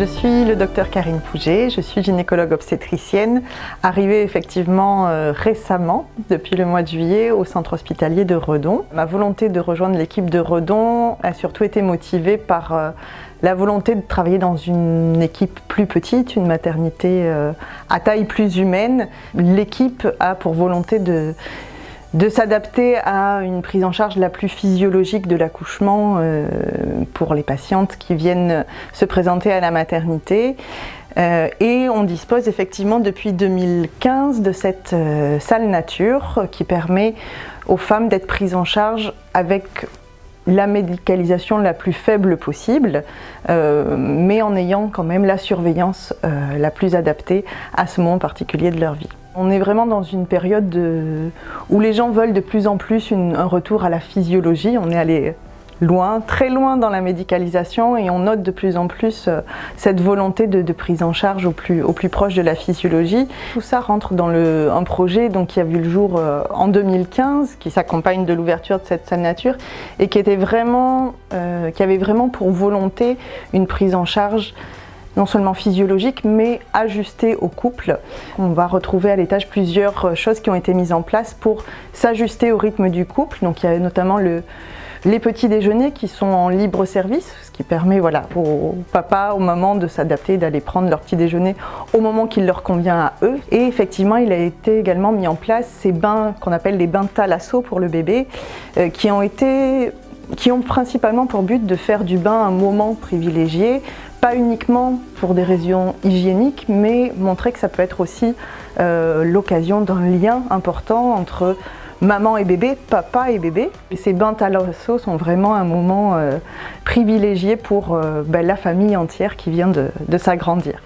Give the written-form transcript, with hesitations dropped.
Je suis le docteur Karine Pouget, je suis gynécologue obstétricienne, arrivée effectivement récemment, depuis le mois de juillet, au centre hospitalier de Redon. Ma volonté de rejoindre l'équipe de Redon a surtout été motivée par la volonté de travailler dans une équipe plus petite, une maternité à taille plus humaine. L'équipe a pour volonté de s'adapter à une prise en charge la plus physiologique de l'accouchement pour les patientes qui viennent se présenter à la maternité. Et on dispose effectivement depuis 2015 de cette salle nature qui permet aux femmes d'être prises en charge avec la médicalisation la plus faible possible, mais en ayant quand même la surveillance la plus adaptée à ce moment particulier de leur vie. On est vraiment dans une période où les gens veulent de plus en plus un retour à la physiologie. On est allé loin, très loin dans la médicalisation et on note de plus en plus cette volonté de prise en charge au plus proche de la physiologie. Tout ça rentre dans un projet qui a vu le jour en 2015, qui s'accompagne de l'ouverture de cette salle nature et qui avait vraiment pour volonté une prise en charge non seulement physiologique, mais ajustée au couple. On va retrouver à l'étage plusieurs choses qui ont été mises en place pour s'ajuster au rythme du couple. Donc il y a notamment les petits déjeuners qui sont en libre service, ce qui permet aux papas, aux mamans de s'adapter, d'aller prendre leur petit déjeuner au moment qui leur convient à eux. Et effectivement, il a été également mis en place ces bains qu'on appelle les bains thalasso pour le bébé, qui ont principalement pour but de faire du bain un moment privilégié, pas uniquement pour des raisons hygiéniques, mais montrer que ça peut être aussi l'occasion d'un lien important entre maman et bébé, papa et bébé. Et ces bains thalasso sont vraiment un moment privilégié pour la famille entière qui vient de s'agrandir.